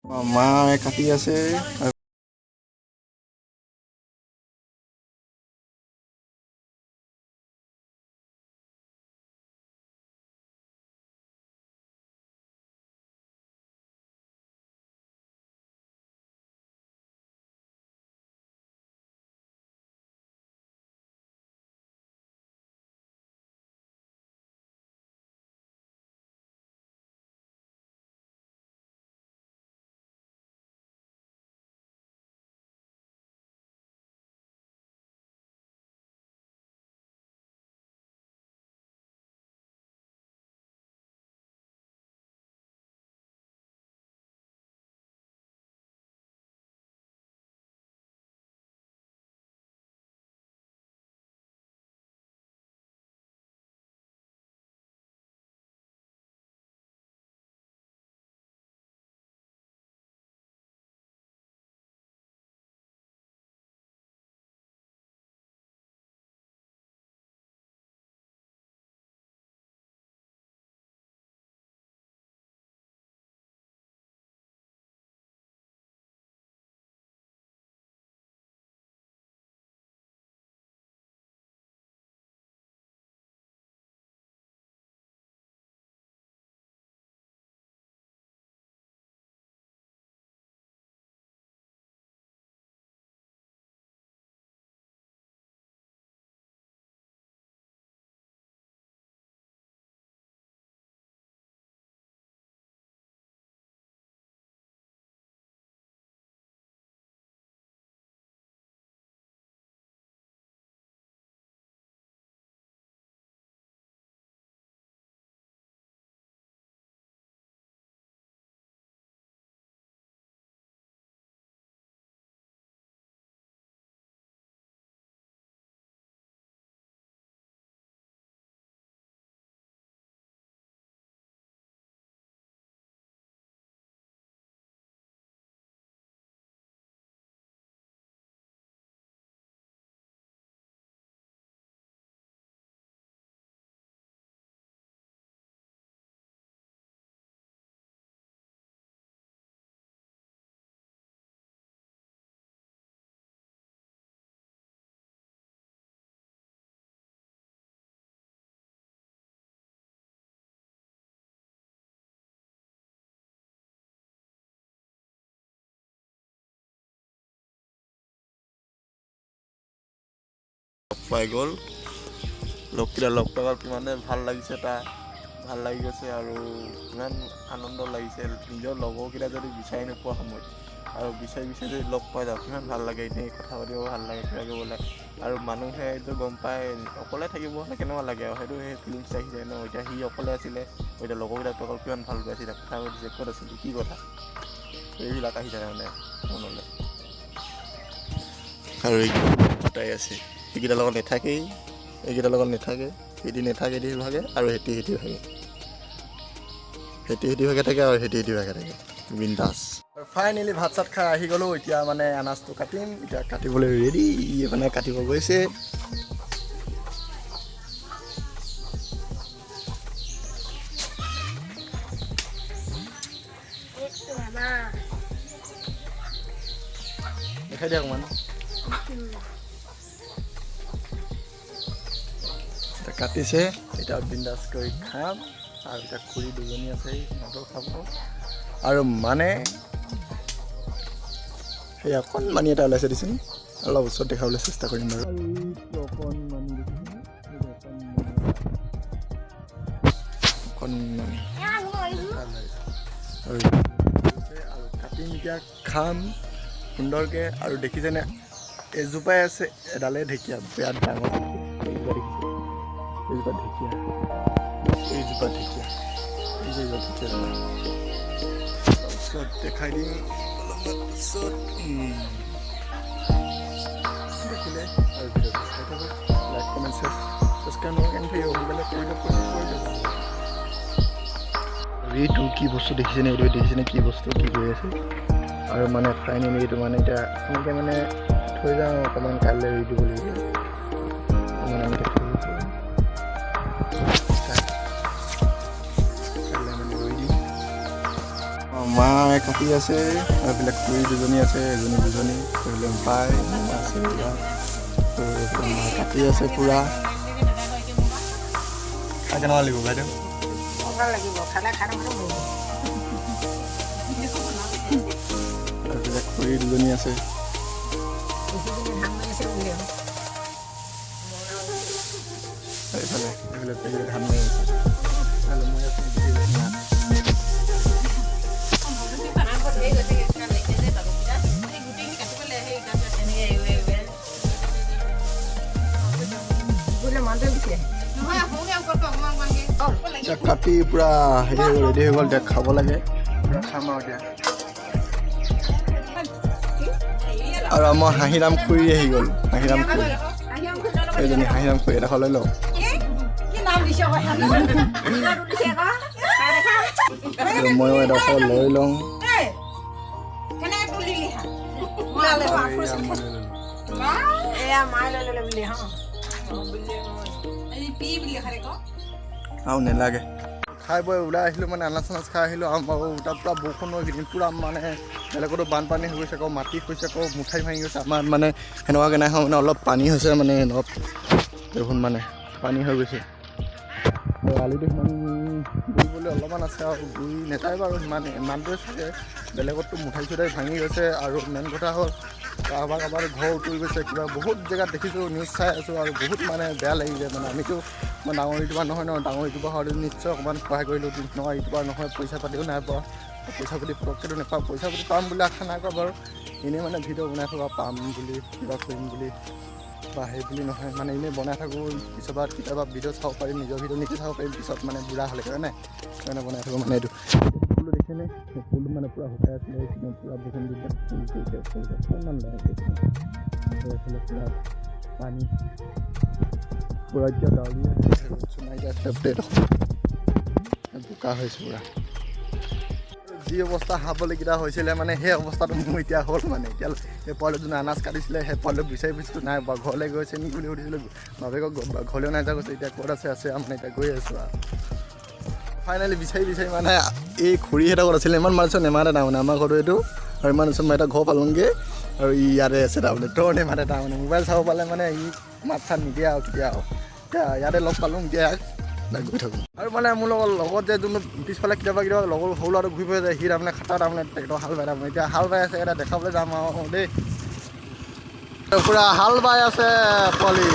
মায়ে কাটি আছে। পাই গ'ল লগকেইটা লগ পাই কিমানে ভাল লাগিছে, তাৰ ভাল লাগি গৈছে আৰু কিমান আনন্দ লাগিছে। নিজৰ লগৰকেইটা যদি বিচাৰি নোপোৱা সময়ত আৰু বিচাৰি যদি লগ পাই যাওঁ কিমান ভাল লাগে, এনেই কথা পাতিব ভাল লাগে, কিবা কৰিব লাগে। আৰু মানুহে এইটো গম পায় অকলে থাকিব কেনেকুৱা লাগে আৰু সেইটো সেই ফিলিংছ আহি যায় ন। এতিয়া সি অকলে আছিলে, এতিয়া লগৰকেইটাক অকল কিমান ভাল পাইছিলে, কথা পাতিছে, ক'ত আছিলে, কি কথা, এইবিলাক আহি যায় মানে মনলৈ। আৰু দুটাই আছে, সেইকেইটাৰ লগত নাথাকেই, এইকেইটাৰ লগত নাথাকে, সিহঁতি নাথাকে দি ভাগে আৰু সিহঁতি ভাগে, সিহঁতি ভাগে থাকে আৰু সিহঁতি ভাগে থাকে, বিন্দাছ। আৰু ফাইনেলি ভাত চাত খাই আহি গ'লোঁ। এতিয়া মানে আনাজটো কাটিম, এতিয়া কাটিবলৈ ৰেডি, মানে কাটিব গৈছে। দেখাই দিয়া অকণমান। কাটিছে, এতিয়া বিন্দাছ কৰি খাম। আৰু এতিয়া খুৰী দুজনী আছে, সিহঁতেও খাব। আৰু মানে সেই অকণমানি এটা ওলাইছে দিছোন, অলপ ওচৰত দেখাবলৈ চেষ্টা কৰিম বাৰু। অকণমানি আৰু কাটিম, এতিয়া খাম সুন্দৰকৈ। আৰু দেখিছেনে এজোপাই আছে, এডালে ঢেকীয়া, বিৰাট ডাঙৰ এইজোপা ঢেকীয়া, এইজোপা ঢেকীয়া, তাৰপিছত দেখাই দিম অলপমান পিছত। দেখিলে আৰু ভিডিঅ'টো চাই থাকক, লাইক কমেণ্ট ছাবস্ক্ৰাইব সোনকালে কৰি দিয়ক। এইটো কি বস্তু দেখিছেনে, এইটো দেখিছেনে কি বস্তু, কি কৰি আছে। আৰু মানে ফাইনেলি এইটো মানে এতিয়া এনেকৈ মানে থৈ যাওঁ, অকণমান কাইলৈ ৰুই দিব লাগিব। মা মায়ে কাটি আছে এইবিলাক খুৰী দুজনী আছে এজনী দুজনী এইবিলাক বাই আছে মা কাটি আছে পূৰা খাই কেনেকুৱা লাগিব বাইদেউ এইবিলাক খুৰী দুজনী আছে এইফালে এইবিলাক ধান মাৰি আছে কাটি পূৰা হেৰি ৰেডি হৈ গ'ল এতিয়া খাব লাগে খাম আৰু এতিয়া আৰু আমাৰ হাঁহিৰাম খুৰী আহি গ'ল হাঁহিৰাম খুৰী এইজনী হাঁহিৰাম খুৰী এডোখৰ লৈ লওঁ ময়ো এডোখৰ লৈ লওঁ আৰু নেলাগে খাই বৈ ওলাই আহিলোঁ মানে আনাজ চানাজ খাই আহিলোঁ আৰু তাত পূৰা বৰষুণ হৈ কেইদিন পূৰা মানে বেলেগতো বানপানী হৈ গৈছে আকৌ মাটি হৈছে আকৌ মুঠাই ভাঙি গৈছে আমাৰ মানে সেনেকুৱাকৈ নাই হোৱা মানে অলপ পানী হৈছে মানে অলপ দেখোন মানে পানী হৈ গৈছে আৰু আলিটো সিমান বুৰিবলৈ অলপমান আছে আৰু বুৰি নেযায় বাৰু ইমানটোৱে চাগে বেলেগততো মুঠাই চুঠাই ভাঙি গৈছে আৰু মেইন কথা হ'ল কাৰোবাৰ ঘৰ উতুৰি গৈছে কিবা বহুত জেগাত দেখিছোঁ নিউজ চাই আছোঁ আৰু বহুত মানে বেয়া লাগিছে মানে আমিতো মই ডাঙৰ ইউটিউবাৰ নহয় ন ডাঙৰ ইউটিউবাৰ হ'লে নিশ্চয় অকণমান সহায় কৰিলোঁ নহয় ইউটিউবাৰ নহয় পইচা পাতিও নাই পোৱা পইচা পাতি পটককৈতো নাপাওঁ পইচা পাতি পাম বুলি আশা নাই কৰা বাৰু এনেই মানে ভিডিঅ' বনাই থকা পাম বুলি কিবা কৰিম বুলি বা সেই বুলি নহয় মানে এনেই বনাই থাকোঁ পিছত কেতিয়াবা ভিডিঅ' চাব পাৰিম নিজৰ ভিডিঅ' নিজে চাব পাৰিম পিছত মানে বুঢ়া হ'লে কাৰণে সেইকাৰণে বনাই থাকোঁ মানে এইটো ফুলটো দেখিলে সেই ফুলটো মানে পূৰা শুকাই আছিলে পূৰা বৰষুণ দি অকণমান এইফালে পূৰা পানী পূৰা এতিয়া ডাৱৰীয়া সোমাই বোকা হৈছে পূৰা যি অৱস্থা হাবলৈকেইটা হৈছিলে মানে সেই অৱস্থাটো মোৰ এতিয়া হ'ল মানে এতিয়া সেই পোৱালি যোনে আনাজ কাটিছিলে সেই পোৱালি বিচাৰি ফুৰিছিলোঁ নাই বা ঘৰলৈ গৈছে নেকি বুলি সুধিছিলোঁ বাপেকক ঘৰলৈও নাই যোৱা গৈছে এতিয়া ক'ত আছে মানে এতিয়া গৈ আছোঁ আৰু ফাইনেলি বিচাৰি মানে এই খুৰীহঁতৰ ঘৰত আছিলে ইমান মানুহৰ নেমাতে তাৰমানে আমাৰ ঘৰটো এইটো আৰু ইমান ওচৰত মই এটা ঘৰ পালোঁগৈ আৰু ই ইয়াতে আছে তাৰমানে তোৰ নেমাতে তাৰমানে মোবাইল চাব পালে মানে ই মাত চাত নিদিয়ে আৰু কেতিয়া আৰু এতিয়া ইয়াতে লগ পালোঁ এতিয়া গৈ থাকোঁ আৰু মানে মোৰ লগত যে যোনটো পিছফালে কেতিয়াবা লগৰ সৰু ল'ৰাটো ঘূৰি ফুৰি যায় সি তাৰমানে খাটা তাৰমানে ট্ৰেক্টৰ হাল বাই তাৰমানে এতিয়া হাল বাই আছে এটা দেখাবলৈ যাম আৰু দেই পূৰা হাল বাই আছে পোৱালি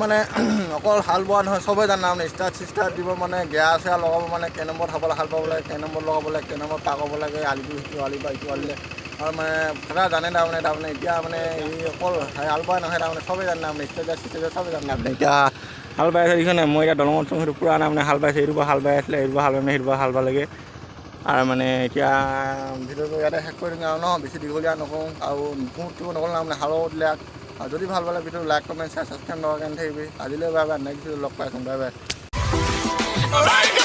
মানে অকল হাল বোৱা নহয় চবেই জানে মানে ষ্টাৰ্ট দিব মানে গেয়া চেয়া লগাব মানে কে নম্বৰত হাল বাব লাগে কে নম্বৰত লগাব লাগে কে নম্বৰত পাকাব লাগে আলিটো সিটো আলি বা ইটো আলিলে আৰু মানে কথা জানে তাৰমানে এতিয়া মানে এই অকল হাল বোৱা নহয় তাৰমানে চবেই জানে তাৰমানে ষ্টেজৰ চবেই জানে তাৰমানে এতিয়া হাল বাই আছে দেখিছেনে মই এতিয়া দলঙত চং সেইটো পুৰা তাৰমানে হাল বাইছে এইটো পৰা হাল বাই আছিলে এইটো পৰা হাল বাই সেইটো পৰা হাল বালেগে আৰু মানে এতিয়া ভিডিঅ'টো ইয়াতে শেষ কৰি দিওঁ আৰু ন বেছি দীঘলীয়া নকৰোঁ আৰু মুহূৰ্তটো নকৰোঁ তাৰমানে হালো দিলে আৰু যদি ভাল পালে ভিডিঅ'টো লাইক কমেণ্ট শ্বেয়াৰ ছাবস্ক্ৰাইব নকৰাকৈ নাথাকিবি আজিলৈ বাই বাই নেক্সট ভিডিঅ'ত লগ পাইছোঁ বাই বাই